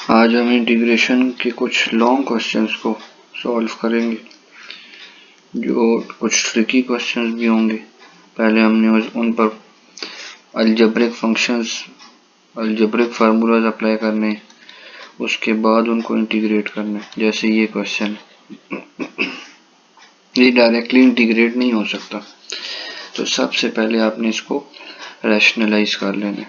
आज हम इंटीग्रेशन के कुछ लॉन्ग क्वेश्चंस को सॉल्व करेंगे, जो कुछ ट्रिकी क्वेश्चंस भी होंगे। पहले हमने उन पर algebraic functions, algebraic formulas apply करने, उसके बाद उनको इंटीग्रेट करना। जैसे ये क्वेश्चन, ये डायरेक्टली इंटीग्रेट नहीं हो सकता, तो सबसे पहले आपने इसको रैशनलाइज कर लेना।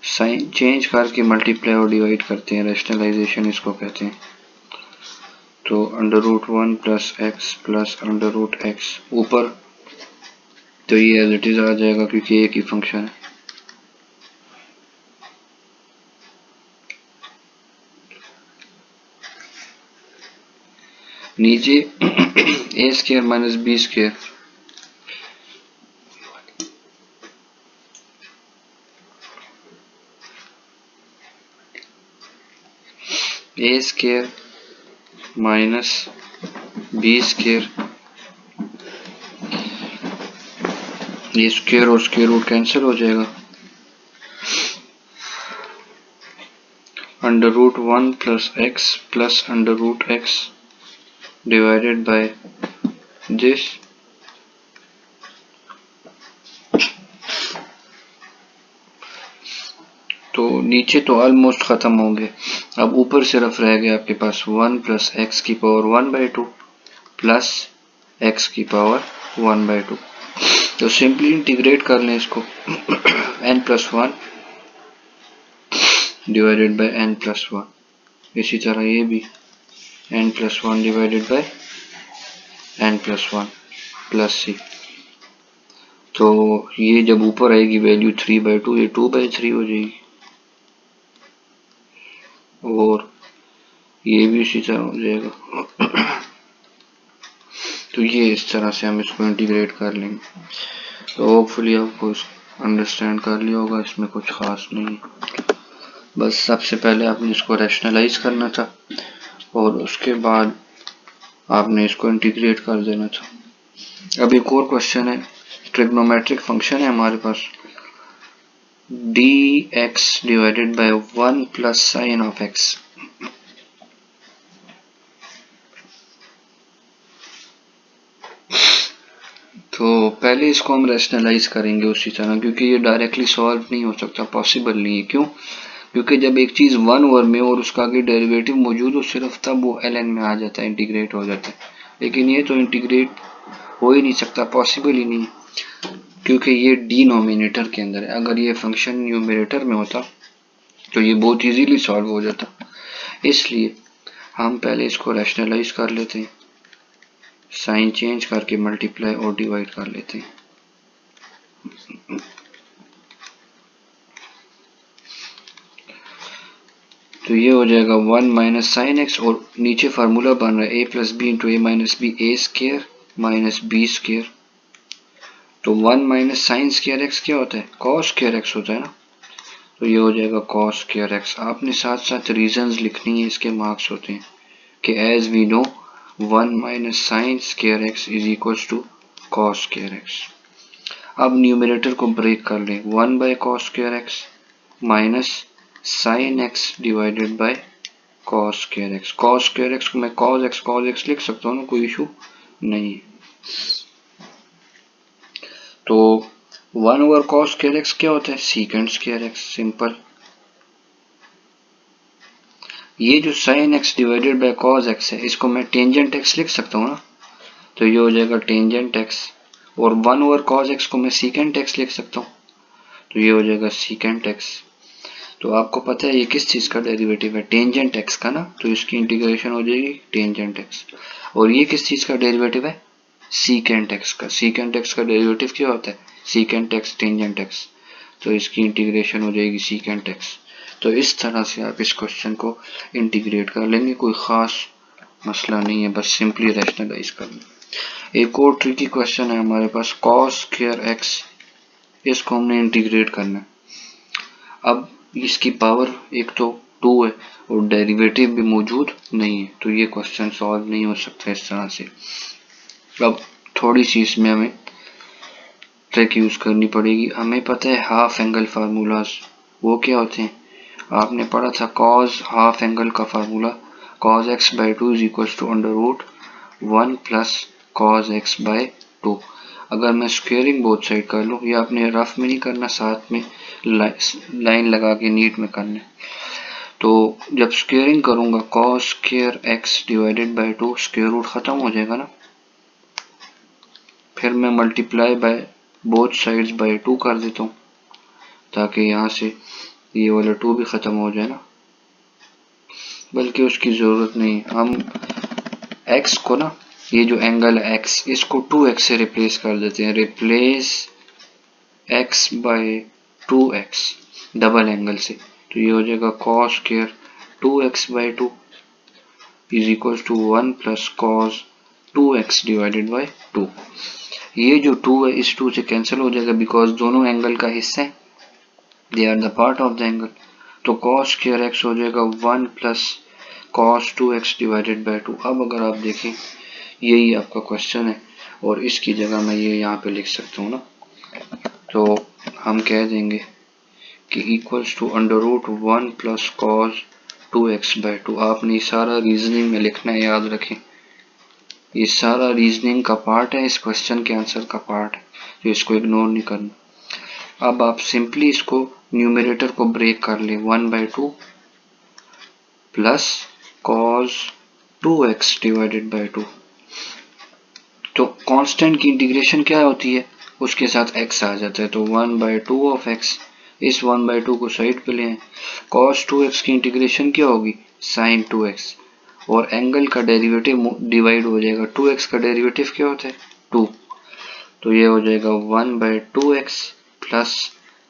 साइन चेंज करके मल्टीप्लाई और डिवाइड करते हैं, रैशनलाइजेशन इसको कहते हैं। तो √1 प्लस एक्स प्लस √x ऊपर, तो ये एज इट इज आ जाएगा क्योंकि एक ही फंक्शन है। नीचे a square minus B square, a square minus B square, ये स्क्वायर और स्क्वायर रूट कैंसिल हो जाएगा। √1 plus x plus √x divided by this. तो नीचे तो ऑलमोस्ट खत्म होंगे, अब ऊपर सिर्फ रह गया आपके पास 1 प्लस एक्स की पावर 1/2 प्लस एक्स की पावर 1/2। तो सिंपली इंटीग्रेट कर लें इसको n+1 डिवाइडेड बाय n+1। इसी तरह ये भी n+1 divided by n+1 plus c। तो ये जब ऊपर आएगी वैल्यू 3/2, ये 2/3 हो जाएगी, और ये भी इसी तरह हो जाएगा। तो ये इस तरह से हम इसको इंटीग्रेट कर लेंगे। तो होपफुली आपको अंडरस्टैंड कर लिया होगा, इसमें कुछ खास नहीं है। बस सबसे पहले आपने इसको रैशनलाइज करना था और उसके बाद आपने इसको इंटीग्रेट कर देना था। अब एक और क्वेश्चन है, ट्रिग्नोमेट्रिक फंक्शन है हमारे पास dx divided by 1 plus sign of x। तो पहले इसको हम रैशनलाइज करेंगे उसी तरह, क्योंकि ये डायरेक्टली सॉल्व नहीं हो सकता, पॉसिबल नहीं है। क्यों? क्योंकि जब एक चीज 1 ओवर में और उसका आगे डेरिवेटिव मौजूद हो, सिर्फ तब वो ln में आ जाता है, इंटीग्रेट हो जाता है। लेकिन ये तो इंटीग्रेट हो ही नहीं सकता, पॉसिबल ही नहीं, क्योंकि ये डिनोमिनेटर के अंदर है। अगर ये फंक्शन न्यूमरेटर में होता तो ये बहुत इजीली सॉल्व हो जाता। इसलिए हम पहले इसको रैशनलाइज कर लेते हैं, साइन चेंज करके मल्टीप्लाई और डिवाइड कर लेते हैं। तो ये हो जाएगा 1 माइनस साइन एक्स, और नीचे फार्मूला बन रहा है a plus B into A minus B, A square minus B square. तो 1 माइनस साइन स्क्वायर एक्स क्या होता है? कॉस स्क्वायर एक्स होता है ना। तो ये हो जाएगा कॉस स्क्वायर एक्स। आपने साथ साथ रीजंस लिखनी है, इसके मार्क्स होते हैं कि as we know 1 minus sine square x is equals to cos square x. अब न्यूमरेटर को ब्रेक कर लें, 1 by cos square x minus sine x divided by cos square x. Cos square x को मैं cos x लिख सकता हूँ ना, कोई इशू नहीं है। तो 1 ओवर कॉस स्क्वायर एक्स क्या होता है? Secant square x, simple. ये जो sign x divided by cos x है, इसको मैं टेंजेंट एक्स लिख सकता हूँ ना, तो ये हो जाएगा टेंजेंट एक्स। और 1 ओवर कॉस एक्स को मैं सीकेंट एक्स लिख सकता हूँ, तो ये हो जाएगा सीकेंट एक्स। तो आपको पता है ये किस चीज का डेरिवेटिव है? टेंजेंट एक्स का ना, तो इसकी इंटीग्रेशन हो जाएगी टेंजेंट एक्स। और ये किस चीज का डेरिवेटिव है? सीकेंट एक्स का। सीकेंट एक्स का डेरिवेटिव क्या होता है? Secant x tangent x. तो इसकी इंटीग्रेशन हो जाएगी सीकेंट एक्स। तो इस तरह से आप इस क्वेश्चन को इंटीग्रेट कर लेंगे, कोई खास मसला नहीं है, बस सिंपली रैशनलाइज करना। एक और ट्रिकी क्वेश्चन है हमारे पास, कॉस स्क्वायर एक्स, इसको हमने इंटीग्रेट करना है। अब इसकी पावर एक तो 2 है और डेरिवेटिव भी मौजूद नहीं है, तो ये क्वेश्चन सॉल्व नहीं हो सकता इस तरह से। अब थोड़ी सी इसमें हमें ट्रिक यूज करनी पड़ेगी। हमें पता है हाफ एंगल फार्मूलाज, वो क्या होते हैं, आपने पढ़ा था कॉज हाफ एंगल का formula, cos x by two is equal to under root 1 plus cos x by two. अगर मैं स्क्वेयरिंग बोथ साइड कर लूँ, ये आपने रफ में नहीं करना, साथ में लाइन लगा के नीट में करना है। तो जब स्क्वेयरिंग करूंगा cos square x divided by two, square root खत्म हो जाएगा ना, फिर मैं multiply by both sides by 2 कर देता हूँ ताकि यहाँ से ये वाला 2 भी ख़त्म हो जाए ना, बल्कि उसकी ज़रूरत नहीं। हम x को ना, ये जो एंगल है x, इसको 2x से रिप्लेस कर देते हैं, replace x by 2x double angle से। तो ये हो जाएगा cos square 2x by 2 is equal to 1 plus cos 2x divided by 2। ये जो 2 है इस 2 से कैंसिल हो जाएगा बिकॉज दोनों एंगल का हिस्सा है, they are the part of the angle. तो cos स्क्वायर x हो जाएगा 1 plus cos 2x divided by 2। अब अगर आप देखें यही आपका क्वेश्चन है और इसकी जगह मैं ये यहाँ पे लिख सकता हूँ ना, तो हम कह देंगे कि equals to under root 1 plus cos 2x by 2। आपने सारा रीजनिंग में लिखना है, याद रखें ये सारा रीजनिंग का पार्ट है, इस क्वेश्चन के आंसर का पार्ट है, तो इसको इग्नोर नहीं करना। अब आप सिंपली इसको न्यूमरेटर को ब्रेक कर ले, 1 by 2 plus cos 2x divided by 2। तो कांस्टेंट की इंटीग्रेशन क्या होती है, उसके साथ x आ जाता है, तो 1 बाई 2 ऑफ x, इस 1 बाई 2 को साइड पे ले आए। cos 2x की इंटीग्रेशन क्या होगी, sin 2x, और एंगल का डेरिवेटिव डिवाइड हो जाएगा, 2x का डेरिवेटिव क्या होता है 2, तो ये हो जाएगा 1 by 2x plus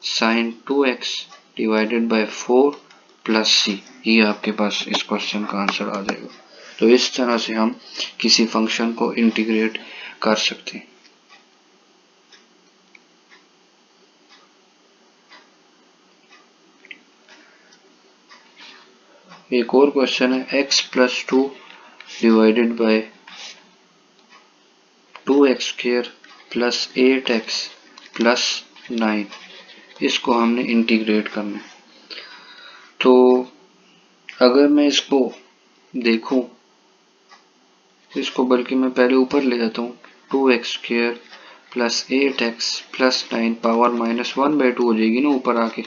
sin 2x divided by 4 plus c। ये आपके पास इस क्वेश्चन का आंसर आ जाएगा। तो इस तरह से हम किसी फंक्शन को इंटीग्रेट कर सकते हैं। एक और क्वेश्चन है x plus 2 divided by 2x square plus 8x plus 9, इसको हमने इंटीग्रेट करना है। तो अगर मैं इसको देखूं, इसको बल्कि मैं पहले ऊपर ले जाता हूँ, 2x square plus 8x plus 9 power -1/2 हो जाएगी ना ऊपर आके।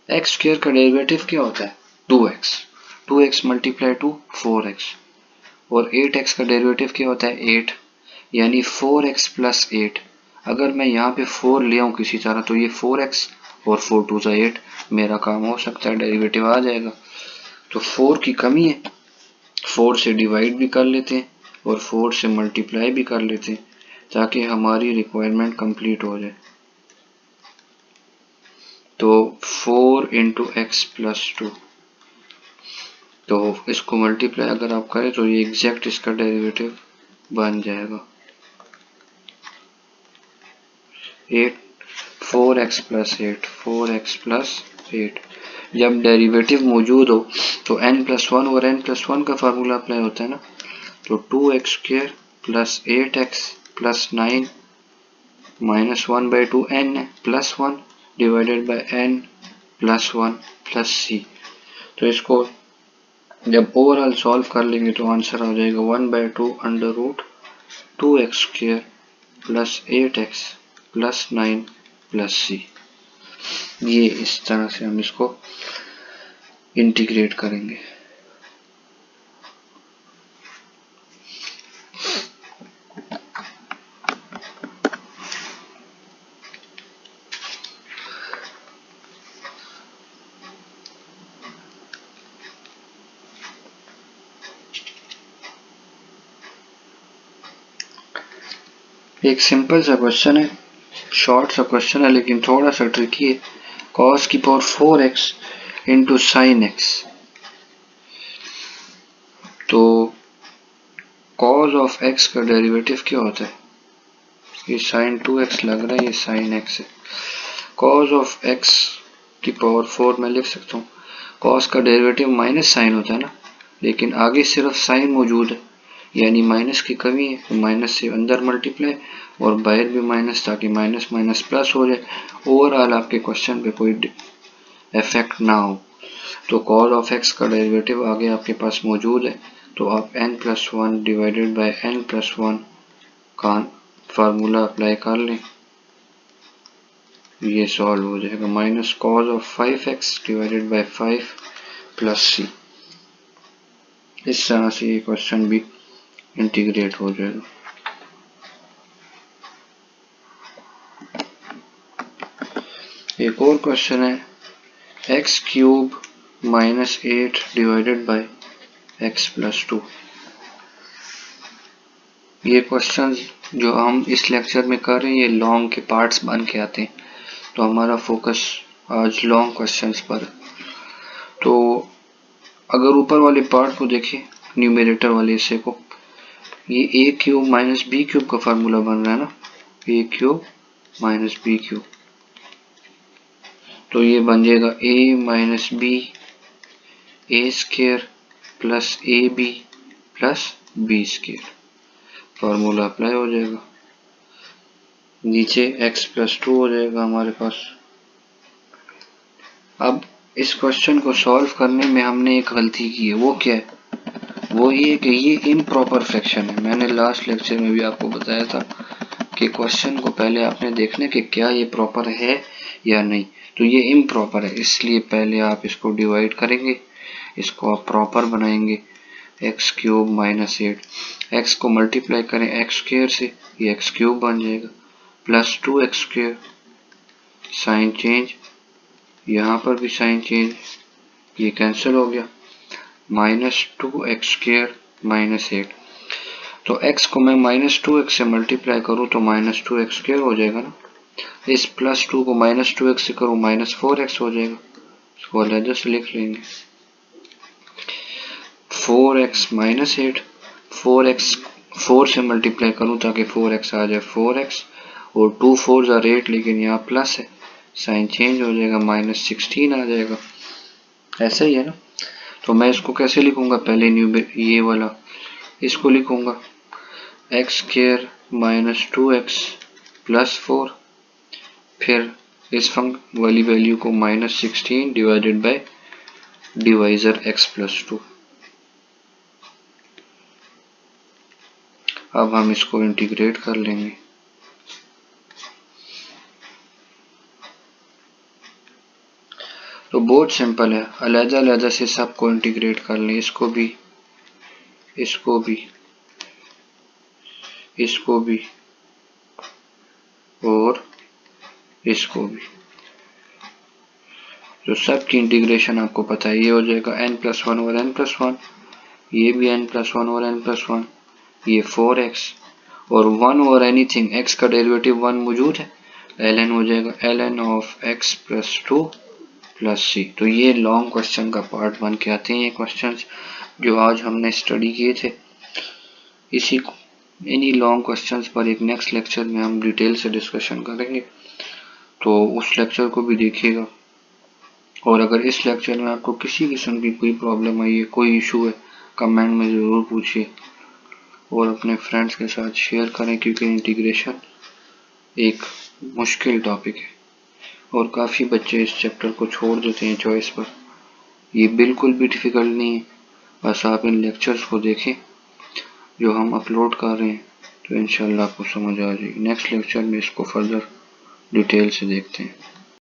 x स्क्वायर का डेरिवेटिव क्या होता है 2x, 2x multiply two 4x, और 8x का डेरिवेटिव क्या होता है 8, यानी 4x प्लस 8। अगर मैं यहाँ पे 4 ले आऊँ किसी तरह, तो ये 4x और 4 2 8, मेरा काम हो सकता है, डेरिवेटिव आ जाएगा। तो 4 की कमी है, 4 से डिवाइड भी कर लेते हैं और 4 से मल्टीप्लाई भी कर लेते हैं ताकि हमारी रिक्वायरमेंट कंप्लीट हो जाए। तो 4 इंटू एक्स प्लस 2, तो इसको मल्टीप्लाई अगर आप करें तो ये एग्जैक्ट इसका डेरिवेटिव बन जाएगा 8 4x प्लस 8, 4x प्लस 8। जब डेरिवेटिव मौजूद हो तो n+1 और n+1 का फार्मूला अप्लाई होता है ना, तो 2x square plus 8x plus 9 -1/2 n plus 1 divided by n plus 1 plus c। तो इसको जब ओवरऑल सॉल्व कर लेंगे तो आंसर आ जाएगा 1/2 under root 2x square plus 8x plus 9 plus c। ये इस तरह से हम इसको इंटीग्रेट करेंगे। एक सिंपल सा क्वेश्चन है, शॉर्ट सा क्वेश्चन है लेकिन थोड़ा सा ट्रिकी है। cos की power 4x into sine x, तो cos ऑफ x का डेरिवेटिव क्या होता है, ये sin 2x लग रहा है, ये sin x है। cos ऑफ x की पावर 4 मैं लिख सकता हूँ, cos का डेरिवेटिव माइनस साइन होता है ना, लेकिन आगे सिर्फ साइन मौजूद है, यानी माइनस की कमी है तो माइनस से अंदर मल्टीप्लाई और बाहर भी माइनस, ताकि माइनस माइनस प्लस हो जाए, ओवरऑल आपके क्वेश्चन पे कोई इफेक्ट ना हो। तो कॉज ऑफ एक्स का डेरिवेटिव आगे आपके पास मौजूद है, तो आप n+1 डिवाइडेड बाय n+1 का फार्मूला अप्लाई कर लें, ये सॉल्व हो जाएगा। Minus cos of 5x divided by 5 plus c। इस तरह से ये क्वेश्चन भी इंटीग्रेट हो जाएगा। एक और क्वेश्चन है x³ -8 डिवाइडेड बाय x+2। ये क्वेश्चन जो हम इस लेक्चर में कर रहे हैं ये लॉन्ग के पार्ट्स बन के आते हैं, तो हमारा फोकस आज लॉन्ग क्वेश्चंस पर। तो अगर ऊपर वाले पार्ट को देखें, न्यूमरेटर वाले हिस्से को, ये a³ -b³ का फार्मूला बन रहा है ना, a³ -b³, तो ये बन जाएगा a - b a² plus ab plus b², formula apply हो जाएगा। नीचे x+2 हो जाएगा हमारे पास। अब इस क्वेश्चन को सॉल्व करने में हमने एक गलती की है, वो क्या है? वो ये कि ये इम्प्रॉपर फ्रैक्शन है। मैंने लास्ट लेक्चर में भी आपको बताया था कि क्वेश्चन को पहले आपने देखना कि क्या ये प्रॉपर है या नहीं। तो ये इम्प्रॉपर है, इसलिए पहले आप इसको डिवाइड करेंगे, इसको आप प्रॉपर बनाएंगे। x³ -8, x को मल्टीप्लाई करें x² से, ये x³ बन जाएगा, प्लस 2x², साइन चेंज, यहाँ पर भी साइन चेंज, ये कैंसिल हो गया, -2x² -8। तो x को मैं -2x से मल्टीप्लाई करूँ तो -2x² हो जाएगा ना। इस +2 को -2x से करूँ -4x हो जाएगा, इसको अलग से लिख लेंगे। 4x -8, 4x 4 से मल्टीप्लाई करूँ ताकि 4x आ जाए 4x, और 2 4 ज़ा 8, लेकिन यहाँ प्लस है, साइन चेंज हो जाएगा, -16 आ जाएगा। ऐसा ही है ना। तो मैं इसको कैसे लिखूंगा? पहले ये वाला इसको लिखूंगा x² -2x प्लस 4, फिर इस वाली वैल्यू को -16 डिवाइडेड बाय डिवाइजर x+2। अब हम इसको इंटीग्रेट कर लेंगे। तो बहुत सिंपल है, अलग-अलग से सबको इंटीग्रेट कर लें, इसको भी, इसको भी, इसको भी और इसको भी। तो सब की इंटीग्रेशन आपको पता है, ये हो जाएगा n+1 और n+1, ये भी n+1 और n+1, ये 4x और 1 और एनीथिंग, x का डेरिवेटिव 1 मौजूद है, ln हो जाएगा ln of x+2 plus c। तो ये लॉन्ग क्वेश्चन का पार्ट बन के आते हैं ये क्वेश्चंस जो आज हमने स्टडी किए थे। इन्हीं लॉन्ग क्वेश्चंस पर एक नेक्स्ट लेक्चर में हम डिटेल से डिस्कशन करेंगे, तो उस लेक्चर को भी देखिएगा। और अगर इस लेक्चर में आपको किसी किस्म की कोई प्रॉब्लम आई है, कोई इशू है, कमेंट में ज़रूर पूछिए और अपने फ्रेंड्स के साथ शेयर करें, क्योंकि इंटीग्रेशन एक मुश्किल टॉपिक है और काफ़ी बच्चे इस चैप्टर को छोड़ देते हैं चॉइस पर। ये बिल्कुल भी डिफ़िकल्ट नहीं है, बस आप इन लेक्चर्स को देखें जो हम अपलोड कर रहे हैं, तो इंशाल्लाह आपको समझ आ जाएगी। नेक्स्ट लेक्चर में इसको फर्दर डिटेल से देखते हैं।